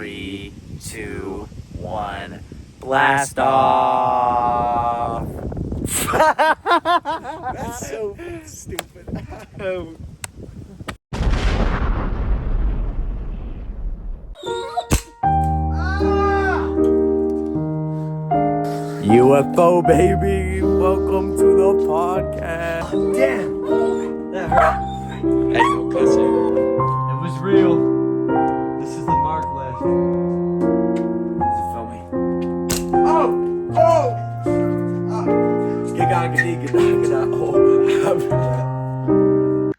3, 2, 1, blast off! That's so stupid. UFO baby, welcome to the podcast. Damn! That hurt. Hey, no cussing. It was real. This is the mark left. Feel me? Oh!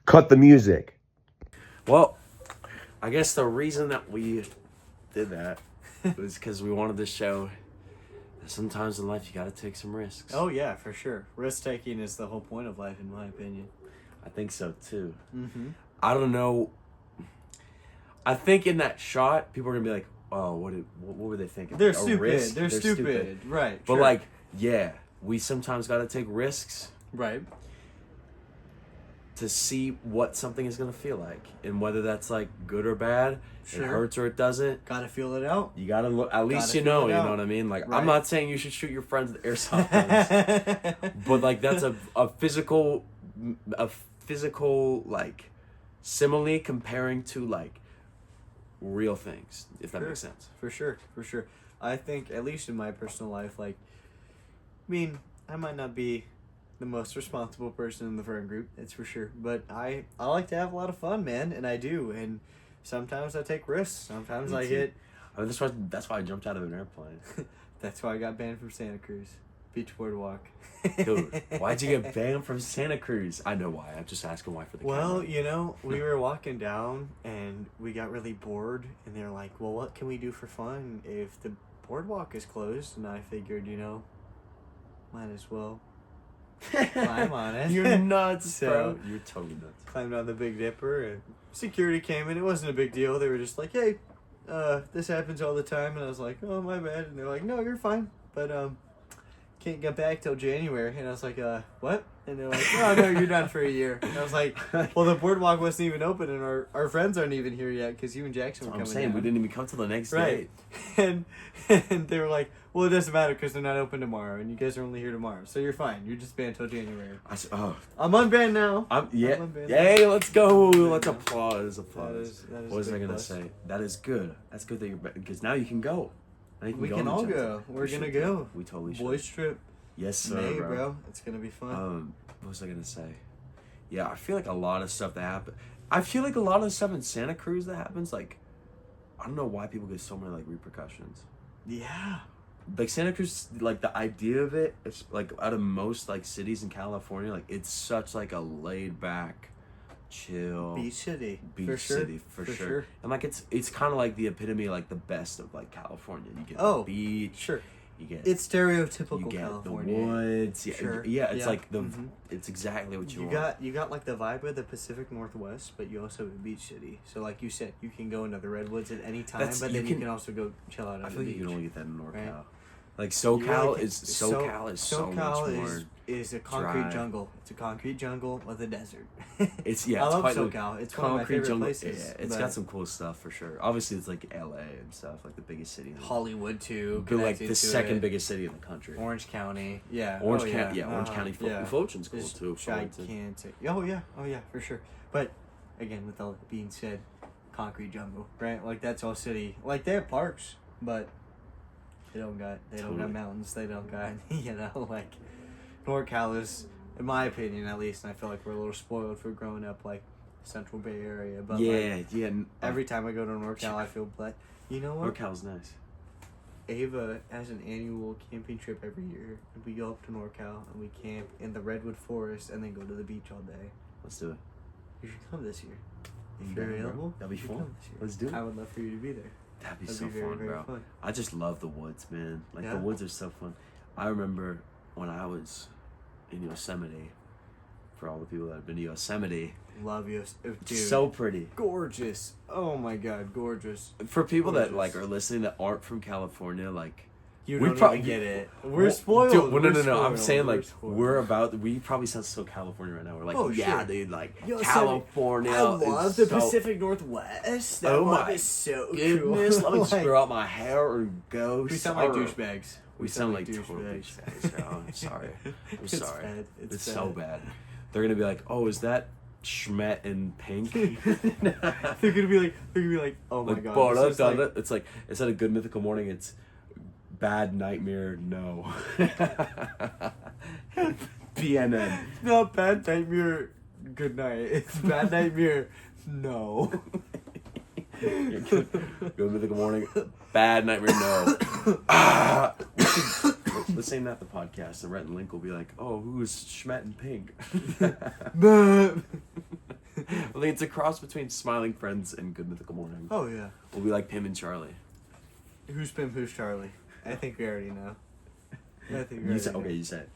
Cut the music. Well, I guess the reason that we did that was because we wanted to show that sometimes in life you gotta take some risks. Oh yeah, for sure. Risk taking is the whole point of life, in my opinion. I think so too. Mm-hmm. I don't know. I think in that shot, people are gonna be like, "Oh, what were they thinking? They're A stupid. risk? They're stupid. Right. But sure. like, yeah, we sometimes gotta take risks Right. to see what something is gonna feel like, and whether that's like good or bad, Sure. it hurts or it doesn't. Gotta feel it out. You gotta look. At least Gotta you feel know. it You out. know what I mean? Like, Right. I'm not saying you should shoot your friends with airsoft guns, but like that's a physical like simile comparing to like real things, if that Sure. makes sense. For sure. I think, at least in my personal life, like, I mean, I might not be the most responsible person in the friend group, that's for sure. But I like to have a lot of fun, man, and I do. And sometimes I take risks. Sometimes Me I too. hit. I mean, that's why I jumped out of an airplane. That's why I got banned from Santa Cruz Beach Boardwalk. Dude, why'd you get banned from Santa Cruz? I know why. I'm just asking why for the Well, camera. you know, we were walking down and we got really bored, and they're like, well, what can we do for fun if the boardwalk is closed? And I figured, you know, might as well climb on it. You're nuts, So- bro. You're totally nuts. Climbed on the Big Dipper, and security came in. It wasn't a big deal. They were just like, hey, this happens all the time. And I was like, oh, my bad. And they're like, no, you're fine. But can't get back till January. And I was like, what? And they're like, oh, no, you're done for a year. And I was like, well, the boardwalk wasn't even open, and our friends aren't even here yet because you and Jackson were I'm coming saying down. we didn't even come till the next Right. day. And they were like, well, it doesn't matter because they're not open tomorrow, and you guys are only here tomorrow. So you're fine. You're just banned till January. I said, oh, I'm unbanned now. yeah. I'm unbanned. Yay, let's go. Yeah. Let's applause. That is What was a I big gonna plus. say? That is good. That's good that you're because now you can go. Now you We go can on all the jet. go. We're We gonna should go. We totally should. Boys trip, Yes, sir, May, bro. bro. It's gonna be fun. What was I gonna say? Yeah, I feel like a lot of stuff that happen. I feel like a lot of the stuff in Santa Cruz that happens, like, I don't know why people get so many like repercussions. Yeah. Like Santa Cruz, like the idea of it, it's like out of most like cities in California, like it's such like a laid back, chill Beach city. beach for sure. city for sure. And like it's kind of like the epitome, like the best of like California. You get Oh, the beach, Sure. you get It's stereotypical you get California. the woods. Yeah, Sure. yeah. It's Yeah. like the Mhm. it's exactly what you want. You got like the vibe of the Pacific Northwest, but you also have a beach city. So like you said, you can go into the redwoods at any time, That's- but you then you can- can also go chill out on I the feel like beach. you can only get that in NorCal. Right. Like You SoCal really is so much more. is a concrete dry. jungle. It's a concrete jungle with a desert. It's yeah. I it's love quite SoCal. It's one of my favorite places. Yeah, it's but got some cool stuff for sure. Obviously, it's like LA and stuff, like the biggest city. In the Hollywood too. but like connected the to second it. biggest city in the country. Orange County. Yeah. Orange oh, County. yeah. Yeah, Orange County. Fulton's cool It's too. Fulton. gigantic. Oh yeah, for sure. But again, with all that being said, concrete jungle, right? Like that's all city. Like they have parks, but they don't got Totally. mountains. They don't got like NorCal is, in my opinion at least, and I feel like we're a little spoiled for growing up like Central Bay Area. But like, Yeah. every time I go to NorCal, I feel blessed. You know what? NorCal's nice. Ava has an annual camping trip every year, and we go up to NorCal and we camp in the redwood forest and then go to the beach all day. Let's do it. You should come this year. You If you're down, bro? available, That'd be you should fun. come this year. Let's do it. I would love for you to be there. That'd be That'd so be very, fun, very bro. fun. I just love the woods, man. Like Yeah. the woods are so fun. I remember when I was in Yosemite. For all the people that have been to Yosemite, Love you, dude. so pretty. gorgeous. Oh my god, gorgeous. For people that Gorgeous. like are listening that aren't from California, like You We don't probably even get it. We're spoiled. Dude, well, no. I'm spoiled. saying We're like spoiled. we probably sound so California right now. We're like, Oh, yeah, sure. dude, like Yo, California. I love is the so, Pacific Northwest. That Oh vibe my is so goodness, cool. let me Like, screw out my hair or go. we sound like sour. douchebags. We sound like total douchebags. Bro. I'm sorry. I'm It's sorry. bad. It's so bad. They're gonna be like, oh, is that Schmet in pink? They're gonna be like, oh my Like, god. This is like, it's like instead of Good Mythical Morning, it's Bad Nightmare. No. BNN. not Bad Nightmare. Good night. It's Bad Nightmare. No. Good Mythical Morning. Bad Nightmare. No. Let's name that the podcast. And Rhett and Link will be like, oh, who's Schmet in pink? I think it's a cross between Smiling Friends and Good Mythical Morning. Oh yeah. We'll be like Pim and Charlie. Who's Pim? Who's Charlie? I think we already know. I think we You already said, know. okay, you said.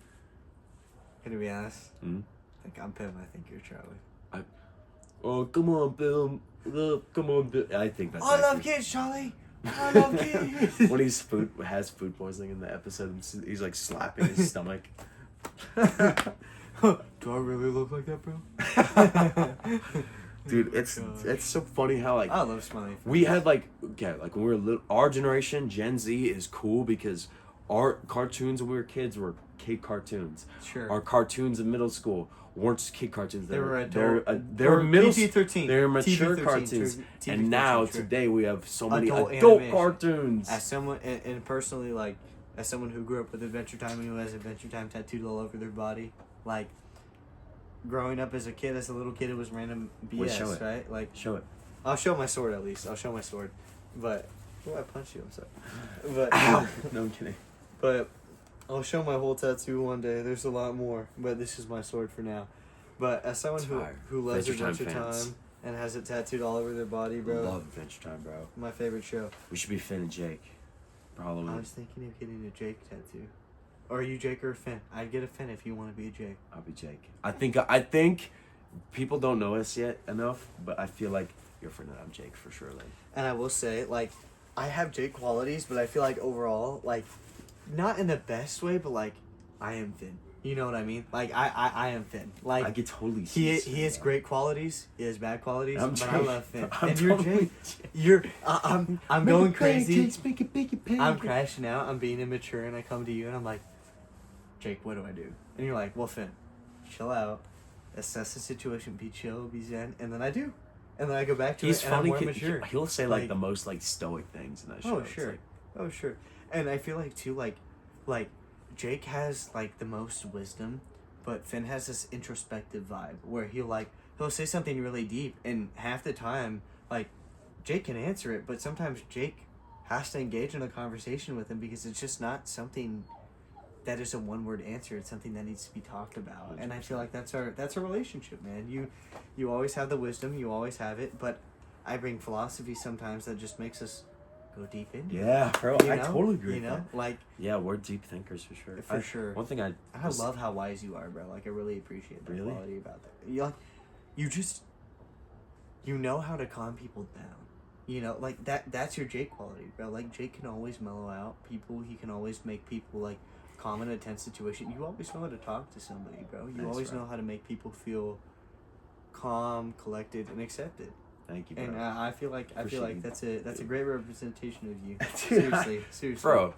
Gonna be honest. Hmm? I think I'm Pim. I think you're Charlie. Oh, come on, Bill. Come on, Bill. I think that's I love accurate. kids, Charlie. I love kids. When has food poisoning in the episode, he's like slapping his stomach. Do I really look like that, bro? Dude, Oh my it's God. so funny how like I love Smiley. we had like when we were little, our generation, Gen Z is cool because our cartoons when we were kids were kid cartoons. Sure. Our cartoons in middle school weren't just kid cartoons. They were they were middle PG-13. They were mature TV-13, cartoons. TV-13, And now sure. today we have so many Adult adult animation. cartoons. As someone, and personally, like, as someone who grew up with Adventure Time and who has Adventure Time tattooed all over their body, like, growing up as a little kid, it was random BS, Wait, show it. right? Like, Show it. I'll show my sword at least. I'll show my sword, but oh, I punched you. I'm sorry. But Ow. No, I'm kidding. but I'll show my whole tattoo one day. There's a lot more, but this is my sword for now. But as someone who loves Adventure Adventure Time fans. Time and has it tattooed all over their body, bro, Love Adventure Time, bro. my favorite show. We should be Finn and Jake for I Halloween. was thinking of getting a Jake tattoo. Or are you Jake or a Finn? I'd get a Finn if you want to be a Jake. I'll be Jake. I think people don't know us yet enough, but I feel like you're Finn and I'm Jake for sure. Like, And I will say, like, I have Jake qualities, but I feel like overall, like, not in the best way, but like, I am Finn. You know what I mean? Like, I am Finn. Like, I could totally see. he has great qualities. He has bad qualities. I'm but Jake. I love Finn. I'm And you're totally Jake. Jake. You're. I'm going crazy. Make it big, big. I'm crashing out. I'm being immature, and I come to you, and I'm like, Jake, what do I do? And you're like, well, Finn, chill out, assess the situation, be chill, be zen, and then I do, and then I go back to He's it, and I'm funny. more mature. He'll say like Like- the most like stoic things in that show. Oh It's sure, like, oh sure, and I feel like too, like Jake has like the most wisdom, but Finn has this introspective vibe where he'll say something really deep, and half the time like Jake can answer it, but sometimes Jake has to engage in a conversation with him because it's just not something that is a one-word answer. It's something that needs to be talked about, and I feel like that's our relationship, man. You always have the wisdom, you always have it, but I bring philosophy sometimes that just makes us go deep into it. yeah, bro. You I know? totally agree. You with know, that. like Yeah, we're deep thinkers for sure. For sure. One thing I love how wise you are, bro. Like I really appreciate the Really? quality about that. You know how to calm people down. You know, like that's your Jake quality, bro. Like Jake can always mellow out people. He can always make people like calm in a tense situation. You always know how to talk to somebody, bro. You That's always right. know how to make people feel calm, collected, and accepted. thank you, bro. And I feel like Appreciate you. that's a great representation of you. Dude, Seriously, Bro,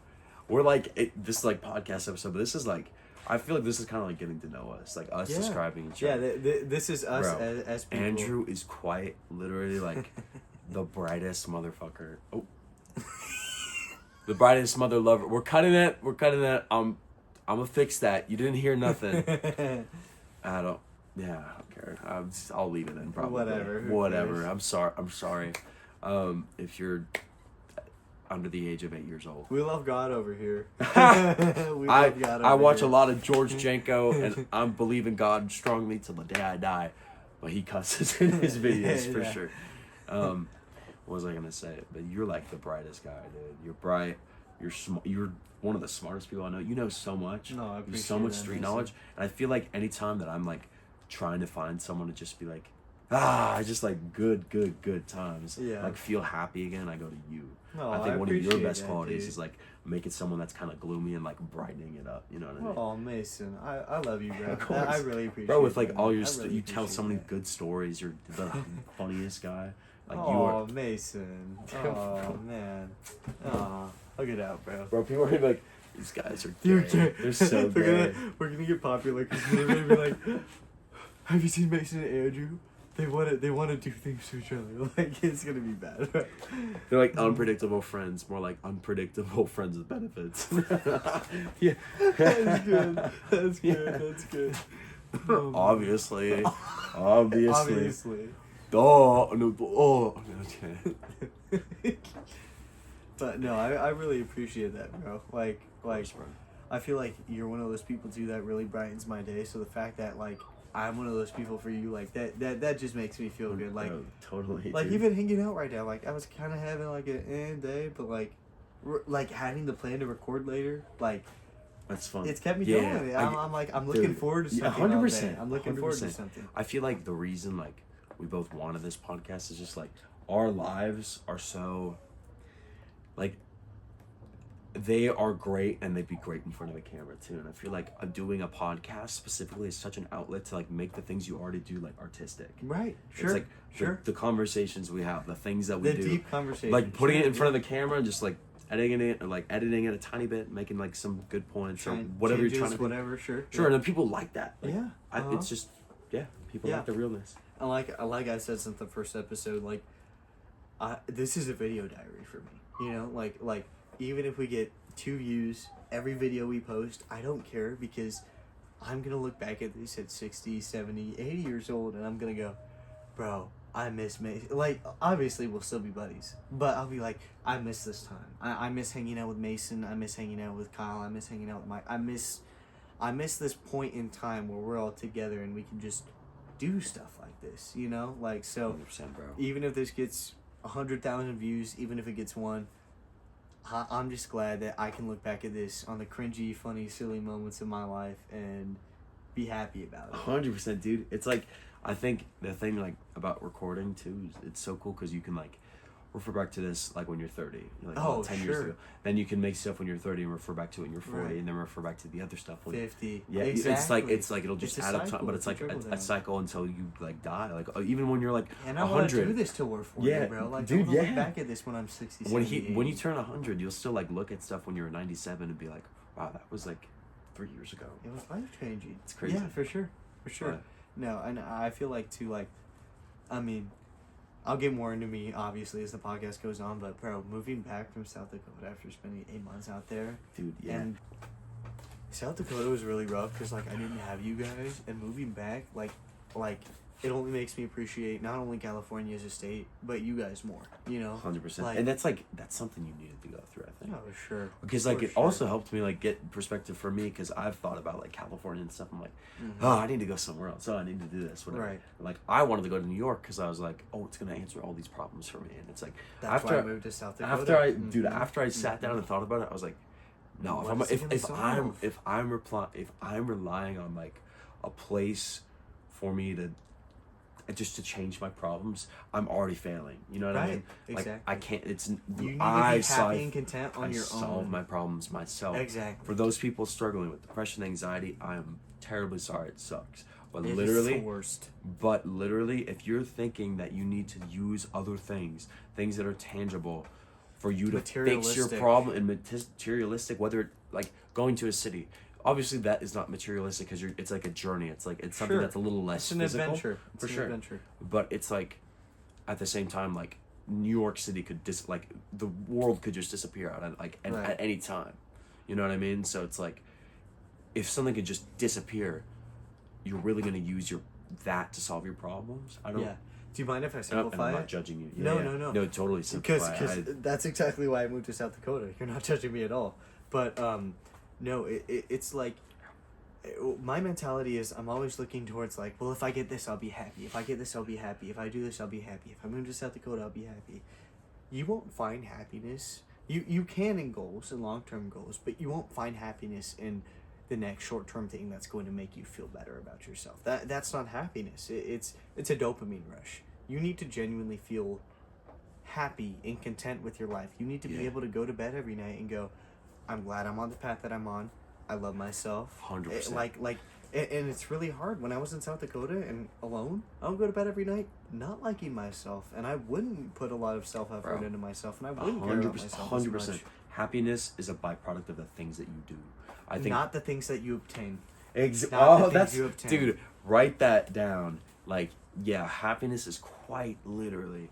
we're like this is like podcast episode, but this is like I feel like this is kind of like getting to know us, like us Yeah. describing each Yeah, other. this is us Bro, as people. Andrew is quite literally like the brightest motherfucker. Oh, the brightest mother lover. We're cutting it. I'm gonna fix that. You didn't hear nothing. I don't. Yeah, I don't care. I'll leave it in probably. Whatever, who Whatever. cares? I'm sorry. If you're under the age of 8 years old. We love God over here. I watch a lot of George Janko, and I'm believing God strongly till the day I die. But he cusses in his videos for Yeah. sure. What was I gonna say? But you're like the brightest guy, dude. You're bright. You're smart. You're one of the smartest people I know. You know so much. No, I You appreciate so much that, street Mason. knowledge, and I feel like anytime that I'm like trying to find someone to just be like, I just like good times. Yeah. Like feel happy again, I go to you. No, I think one of your appreciate best that, qualities dude. is like making someone that's kind of gloomy and like brightening it up. You know what I mean? Oh, Mason, I love you, bro. Of course. I really appreciate Bro, with that, like all man. your I really you tell appreciate so many that. good stories. You're the funniest guy. Like you Oh, are. Mason. Oh, man. Oh, hug it out, bro. Bro, people are gonna be like, these guys are You're gay. gay. They're so gay. We're gonna get popular because they're gonna be like, "Have you seen Mason and Andrew? They want to do things to each other. Like it's gonna be bad." They're like unpredictable friends, more like unpredictable friends with benefits. Yeah. That's good. That's good. Yeah. That's good. Obviously. Obviously. Oh, no, oh. Okay. But no, I really appreciate that, bro. Like Bro. I feel like you're one of those people too that really brightens my day. So the fact that like I'm one of those people for you, like that just makes me feel good. Like Bro, totally. like dude. even hanging out right now, like I was kind of having like an day, but like having the plan to record later, like That's fun. it's kept me Yeah, going. I- I'm looking dude, forward to yeah, something. 100%, all day. I'm looking forward to 100%. something. I feel like the reason like we both wanted this podcast is just like our lives are so like they are great and they'd be great in front of a camera too. And I feel like doing a podcast specifically is such an outlet to like make the things you already do like artistic. Right. Sure. It's like sure. the conversations we have, the things that we The do, deep conversation. like putting Sure, it in front of the camera and just like editing it or like editing it a tiny bit, making like some good points or whatever you're trying to do. whatever. Sure. Sure, and then people like that. Like, Yeah. It's just people Yeah. like the realness. And like I said since the first episode, like this is a video diary for me. You know, like even if we get 2 views every video we post, I don't care because I'm gonna look back at this at 60, 70, 80 years old and I'm gonna go, bro, I miss Mason. Like obviously we'll still be buddies, but I'll be like, I miss this time. I miss hanging out with Mason. I miss hanging out with Kyle. I miss hanging out with Mike. I miss this point in time where we're all together and we can just do stuff like this, you know? Like, so 100%, bro. even if this gets 100,000 views, even if it gets 1, I'm just glad that I can look back at this on the cringy, funny, silly moments of my life and be happy about it. 100%, dude. It's like I think the thing like about recording too is it's so cool because you can like refer back to this like when you're 30, like 10 years sure. ago. Then you can make stuff when you're 30 and refer back to it when you're 40, Right. and then refer back to the other stuff when 50. yeah, exactly. it's like it'll just It's a add up time, cycle. but it's like a trickle a down. cycle until you like die. Like even when you're like And I want to 100. do this till we're 40, Yeah, bro. Like, dude, I want to yeah. look back at this when I'm 60, when 70, when you 80. turn 100, you'll still like look at stuff when you're 97 and be like, wow, that was like 3 years ago. It was life changing. It's crazy. Yeah, for sure. For sure. But- No, and I feel like, too, like, I mean, I'll get more into me, obviously, as the podcast goes on, but, bro, moving back from South Dakota after spending 8 months out there, Dude, yeah. and South Dakota was really rough because, like, I didn't have you guys, and moving back, like, it only makes me appreciate not only California as a state, but you guys more, you know? 100%. Like- And that's something you needed to go through, I think. Oh, sure. Because like it also helped me like get perspective for me because I've thought about like California and stuff. I'm like, Mm-hmm. oh, I need to go somewhere else. Oh, I need to do this. Whatever. Right. Like I wanted to go to New York because I was like, oh, it's gonna answer all these problems for me. And it's like That's why I moved to South Dakota. after I Mhm. after I sat down and thought about it, I was like, no, What is it gonna solve? if I'm relying on like a place for me to just to change my problems, I'm already failing. You know what I Right, mean? Like exactly. I can't. It's You need I to be solve- happy and content on I your solve own. my problems myself. Exactly. For those people struggling with depression, anxiety, I am terribly sorry. It sucks. But It is literally, the worst. if you're thinking that you need to use other things that are tangible, for you to fix your Materialistic. problem and materialistic, whether like going to a city. Obviously, that is not materialistic because it's like a journey. It's something Sure. that's a little less It's an physical, adventure. It's for an sure. adventure. But it's like, at the same time, like New York City could the world could just disappear Right. at any time. You know what I mean? So it's like, if something could just disappear, you're really gonna use that to solve your problems. I don't. Yeah. Do you mind if I And simplify I'm not it? judging you. No, Yeah, no, no. No, totally Because simplify. that's exactly why I moved to South Dakota. You're not judging me at all. But no, it's like my mentality is I'm always looking towards like, well, if I get this, I'll be happy. If I get this, I'll be happy. If I do this, I'll be happy. If I move to South Dakota, I'll be happy. You won't find happiness. You can in goals and long-term goals, but you won't find happiness in the next short-term thing that's going to make you feel better about yourself. That's not happiness. It's a dopamine rush. You need to genuinely feel happy and content with your life. You need to be able to go to bed every night and go, I'm glad I'm on the path that I'm on. I love myself. 100%. And it's really hard. When I was in South Dakota and alone, I would go to bed every night not liking myself, and I wouldn't put a lot of self-effort into myself, and I wouldn't care about myself 100%. As much. Happiness is a byproduct of the things that you do. I think not the things that you obtain. Dude, write that down. Like, yeah, happiness is quite literally,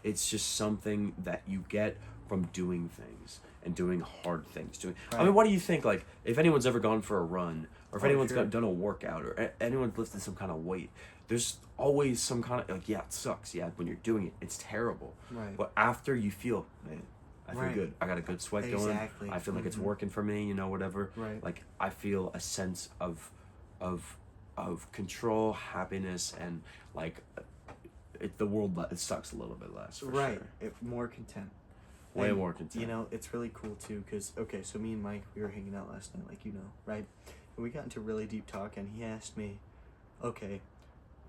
it's just something that you get from doing things and doing hard things. Right. I mean, what do you think? Like, if anyone's ever gone for a run, or if anyone's done a workout, or anyone's lifted some kind of weight, there's always some kind of, like, yeah, it sucks. Yeah, when you're doing it, it's terrible. Right. But after you feel, man, I feel good. I got a good sweat going. I feel like it's working for me, whatever. Right. Like, I feel a sense of control, happiness, and, like, the world, it sucks a little bit less, for sure. More content. Way more content. It's really cool, too, because, okay, so me and Mike, we were hanging out last night, like, right? And we got into really deep talk, and he asked me, okay,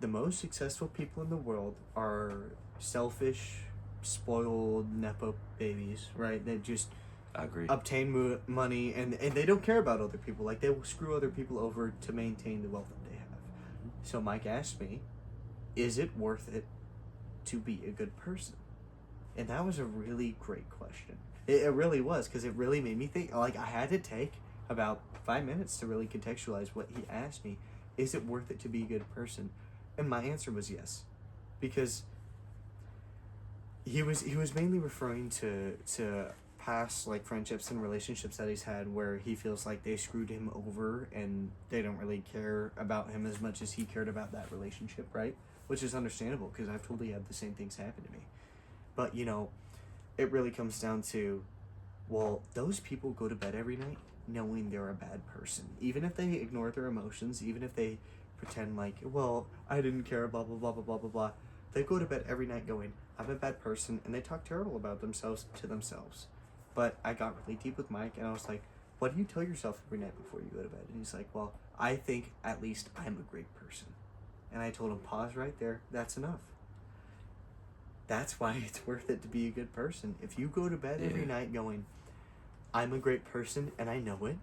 the most successful people in the world are selfish, spoiled Nepo babies, right? They just obtain money, and they don't care about other people. Like, they will screw other people over to maintain the wealth that they have. So Mike asked me, is it worth it to be a good person? And that was a really great question. It really was, because it really made me think. Like, I had to take about 5 minutes to really contextualize what he asked me. Is it worth it to be a good person? And my answer was yes, because he was mainly referring to past, like, friendships and relationships that he's had where he feels like they screwed him over and they don't really care about him as much as he cared about that relationship, right? Which is understandable, because I've totally had the same things happen to me. But, it really comes down to, well, those people go to bed every night knowing they're a bad person. Even if they ignore their emotions, even if they pretend like, well, I didn't care, blah, blah, blah, blah, blah, blah, blah. They go to bed every night going, I'm a bad person, and they talk terrible about themselves to themselves. But I got really deep with Mike, and I was like, what do you tell yourself every night before you go to bed? And he's like, well, I think at least I'm a great person. And I told him, pause right there. That's enough. That's why it's worth it to be a good person. If you go to bed every night going, I'm a great person, and I know it,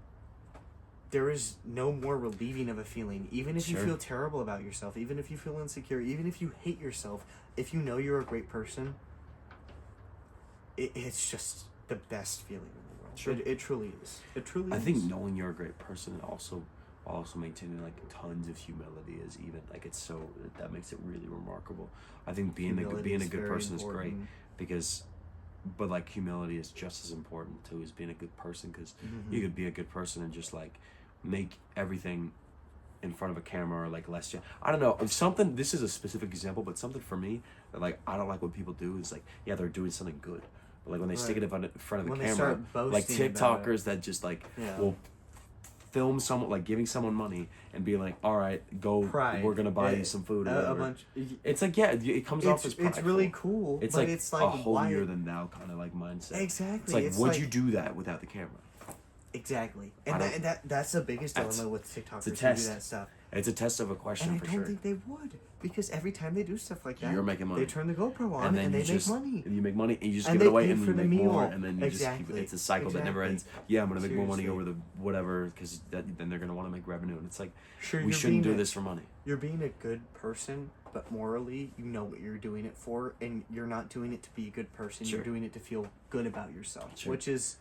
there is no more relieving of a feeling. Even if you feel terrible about yourself, even if you feel insecure, even if you hate yourself, if you know you're a great person, it's just the best feeling in the world. Sure. It truly is. It truly is. I think knowing you're a great person and also maintaining, like, tons of humility is even, like, it's so, that makes it really remarkable. I think being a good person is great, because, but, like, humility is just as important too as being a good person, because you could be a good person and just, like, make everything in front of a camera, or, like, less. I don't know. Something. This is a specific example, but something for me that, like, I don't like when people do is, like, yeah, they're doing something good, but, like, when they stick it in front of the camera, like TikTokers that just, like, will film someone, like, giving someone money and being like, all right, go, we're gonna buy you some food, or whatever. It's like, yeah, it comes off as prideful. It's really cool. It's but like it's like a holier than thou kind of, like, mindset. Exactly. It's like, would you do that without the camera? Exactly. And that's the biggest dilemma with TikTokers who do that stuff. It's a test of a question, for sure. And I don't think they would, because every time they do stuff like that, you're making money. They turn the GoPro on and they make money. And you make money, and you just give it away, and you make more, and then you just keep it. It's a cycle that never ends. Yeah, I'm gonna make more money over the whatever, because then they're gonna want to make revenue, and it's like, we shouldn't do this for money. You're being a good person, but morally, you know what you're doing it for, and you're not doing it to be a good person. You're doing it to feel good about yourself, which is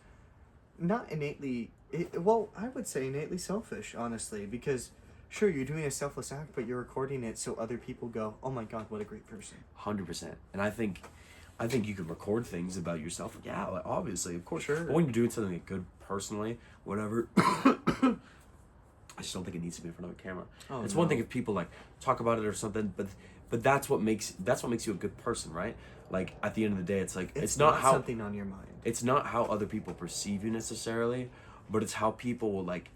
not innately. I would say innately selfish, honestly, because sure, you're doing a selfless act, but you're recording it so other people go, oh my God, what a great person. 100%. And I think you could record things about yourself. Yeah, like, obviously, of course. Sure. But when you're doing something good personally, whatever, I just don't think it needs to be in front of a camera. It's one thing if people, like, talk about it or something, but that's what makes you a good person, right? Like, at the end of the day, it's like, it's not how something on your mind. It's not how other people perceive you necessarily, but it's how people will, like,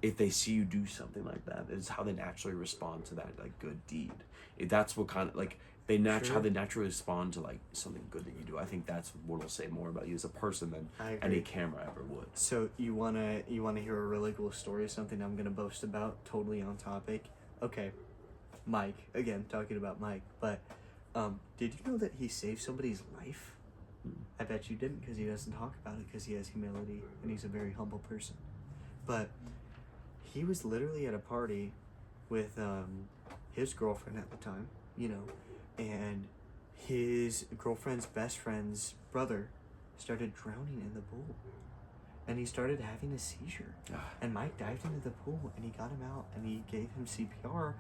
if they see you do something like that, it's how they naturally respond to that, like, good deed. That's what kind of, like, how they naturally respond to like something good that you do. I think that's what'll say more about you as a person than any camera ever would. So you wanna hear a really cool story, something I'm gonna boast about, totally on topic. Okay, Mike, again talking about Mike, but did you know that he saved somebody's life? I bet you didn't, because he doesn't talk about it, because he has humility and he's a very humble person. But he was literally at a party with his girlfriend at the time, you know, and his girlfriend's best friend's brother started drowning in the pool, and he started having a seizure. And Mike dived into the pool and he got him out and he gave him CPR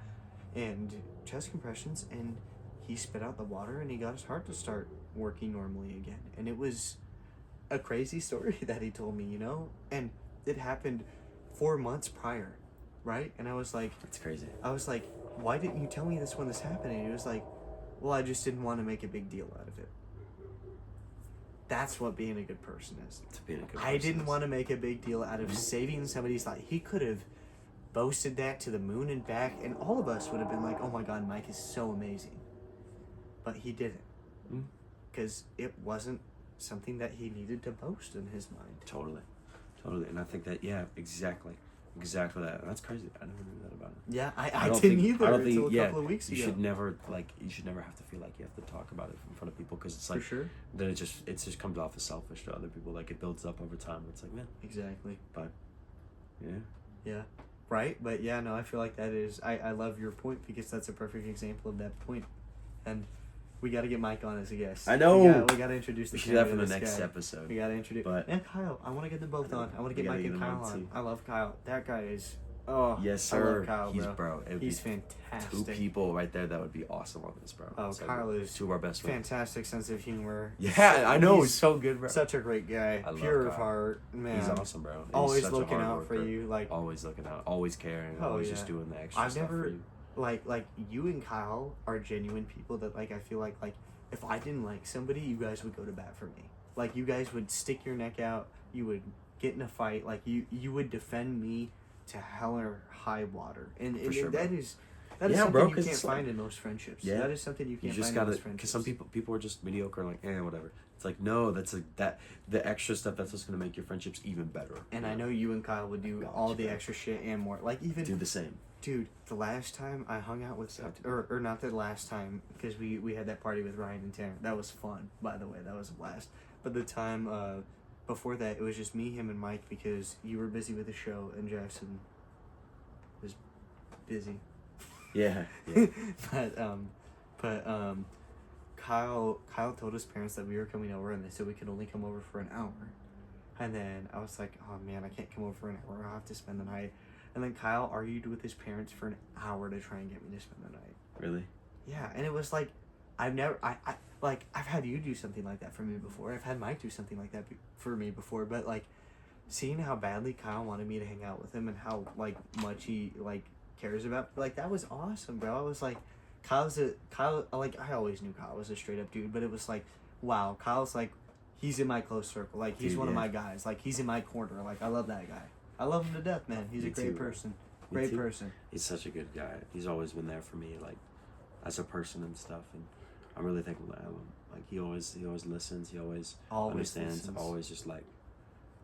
and chest compressions, and he spit out the water and he got his heart to start working normally again. And it was a crazy story that he told me, you know, and it happened 4 months prior, right? And I was like, that's crazy. I was like, why didn't you tell me this when this happened? And he was like, well, I just didn't want to make a big deal out of it. That's what being a good person is. I didn't want to make a big deal out of saving somebody's life. He could have boasted that to the moon and back, and all of us would have been like, oh my God, Mike is so amazing. But he didn't. Because it wasn't something that he needed to boast in his mind. Totally. And I think that, yeah, exactly that. That's crazy. I never knew that about it. Yeah, I didn't either until a couple of weeks ago. You should never have to feel like you have to talk about it in front of people, because it's like, for sure, then it just comes off as selfish to other people. Like, it builds up over time. It's like, man, exactly. But yeah, right. But yeah, no, I feel like that is, I love your point, because that's a perfect example of that point. And we got to get Mike on as a guest. I know. We got to introduce the we should have for the next episode. We got to introduce. And Kyle. I want to get them both on. I want to get Mike and Kyle on. I love Kyle. That guy is. Oh, yes, sir. I love Kyle, He's fantastic. 2 people right there that would be awesome on this, bro. Oh, so Kyle is 2 of our best friends. Fantastic sense of humor. Yeah, I know. He's so good, bro. Such a great guy. Pure of heart, man. He's awesome, bro. He's always looking out for you, like always looking out, always caring, always just doing the extra stuff for you. Like you and Kyle are genuine people that, like, I feel like if I didn't like somebody, you guys would go to bat for me. Like, you guys would stick your neck out. You would get in a fight. Like, you would defend me to hell or high water. And sure, that is something you can't find in most friendships. Yeah, that is something you can't find in most friendships. Because some people are just mediocre, like, whatever. It's like, no, the extra stuff, that's what's gonna make your friendships even better. And I know you and Kyle would do all the extra shit and more. Like, even do the same. Dude, the last time I hung out with, or not the last time, because we had that party with Ryan and Tanner. That was fun, by the way. That was a blast. But the time before that, it was just me, him, and Mike, because you were busy with the show and Jackson was busy. Yeah. but Kyle told his parents that we were coming over, and they said we could only come over for an hour. And then I was like, oh man, I can't come over for an hour. I'll have to spend the night. And then Kyle argued with his parents for an hour to try and get me to spend the night. Really? Yeah, and it was like, I've had you do something like that for me before. I've had Mike do something like that for me before. But, like, seeing how badly Kyle wanted me to hang out with him and how, like, much he, like, cares about, like, that was awesome, bro. I was like, Kyle, like, I always knew Kyle was a straight up dude, but it was like, wow, Kyle's like, he's in my close circle. Like, he's one of my guys. Like, he's in my corner. Like, I love that guy. I love him to death, man. He's a great person. Great person. He's such a good guy. He's always been there for me, like, as a person and stuff. And I'm really thankful to have him. Like, he always listens. He always understands. Listens. Always just, like,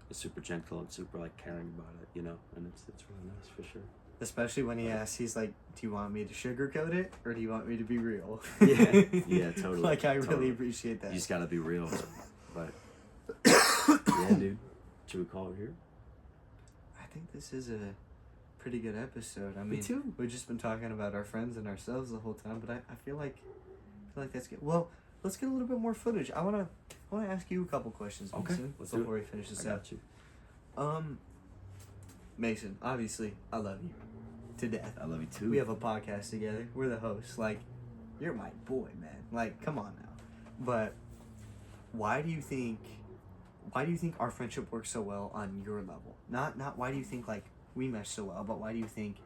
is super gentle and super, like, caring about it, you know? And it's really nice, for sure. Especially when he asks, he's like, do you want me to sugarcoat it, or do you want me to be real? Yeah, totally. Like, I really appreciate that. You just gotta be real. But, yeah, dude. Should we call it here? I think this is a pretty good episode. I mean, me too. We've just been talking about our friends and ourselves the whole time, but I feel like that's good. Well, let's get a little bit more footage. I wanna ask you a couple questions, Mason, before we finish this out. Mason, obviously, I love you to death. I love you too. We have a podcast together. We're the hosts. Like, you're my boy, man. Like, come on now. But why do you think our friendship works so well on your level? Not why do you think, like, we mesh so well, but why do you think,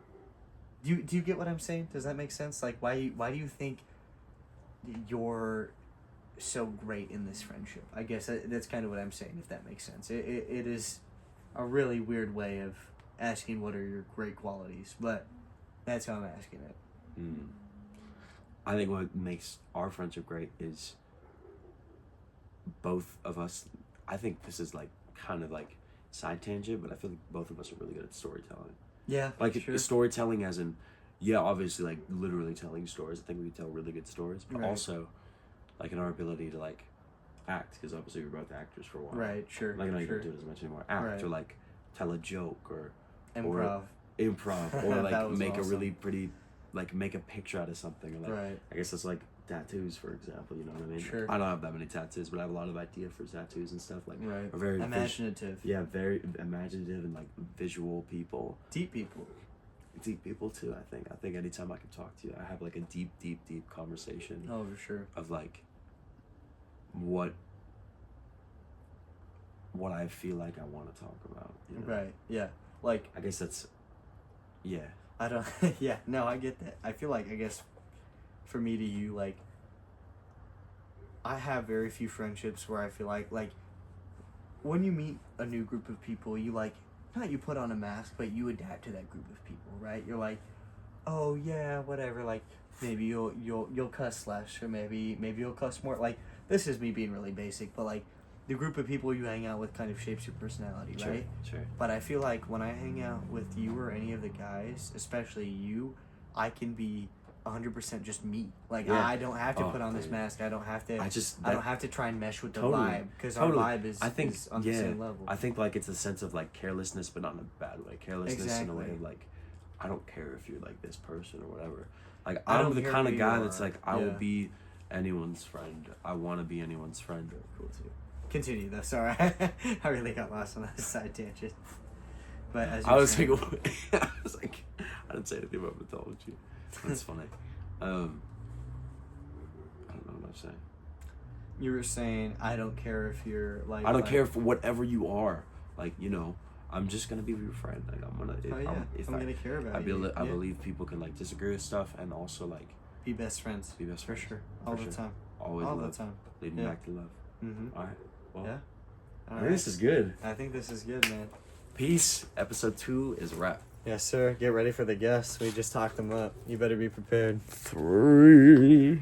do you get what I'm saying? Does that make sense? Like, why do you think you're so great in this friendship? I guess that's kind of what I'm saying, if that makes sense. It is a really weird way of asking what are your great qualities, but that's how I'm asking it. I think what makes our friendship great is both of us. I think this is like kind of like side tangent, but I feel like both of us are really good at storytelling. Yeah, Like sure. storytelling, as in, yeah, obviously like literally telling stories. I think we can tell really good stories, but also like in our ability to like act, because obviously we're both actors for a while. Right, sure. Like I know you sure. don't do it as much anymore. Act or like tell a joke or Improv. Or like make awesome. a really pretty, like make a picture out of something. Or like Right. I guess it's like tattoos, for example. You know what I mean? Sure. I don't have that many tattoos, but I have a lot of idea for tattoos and stuff. Like Right. are very imaginative. yeah, very imaginative and like visual people. Deep people. Deep people too. I think anytime I can talk to you, I have like a deep conversation. Oh, for sure. Of like what I feel like I want to talk about. You know? Right. Yeah. Like I guess that's yeah. I don't. Yeah. No, I get that. I feel like I guess for me to you, like I have very few friendships where I feel like when you meet a new group of people, you like not you put on a mask, but you adapt to that group of people, right? You're like, oh yeah, whatever. Like maybe you'll cuss less, or maybe you'll cuss more. Like this is me being really basic, but like the group of people you hang out with kind of shapes your personality, right? Sure. But I feel like when I hang out with you or any of the guys, especially you, I can be 100% just me. Like Yeah. I don't have to put on this mask. I don't have to. I don't have to try and mesh with the vibe because our vibe is on the same level. I think like it's a sense of like carelessness, but not in a bad way. Carelessness in a way of like, I don't care if you're like this person or whatever. Like I'm the kind of guy that's like I will be anyone's friend. I want to be anyone's friend. Cool too. Continue though. Sorry, I really got lost on a side tangent. But as I was saying, like, I didn't say anything about mythology. That's funny. I don't know what I'm saying. You were saying I don't care if you're like. I don't care for whatever you are. Like I'm just gonna be your friend. Like I'm gonna. I'm gonna care about you. I believe people can like disagree with stuff and also like be best friends. Be best friends. For sure. All the time. Always all love. the time. Leading back to love. Mm-hmm. All right. Well, yeah. All right. This is good. I think this is good, man. Peace. Episode 2 is a wrap. Yes, sir. Get ready for the guests. We just talked them up. You better be prepared. 3.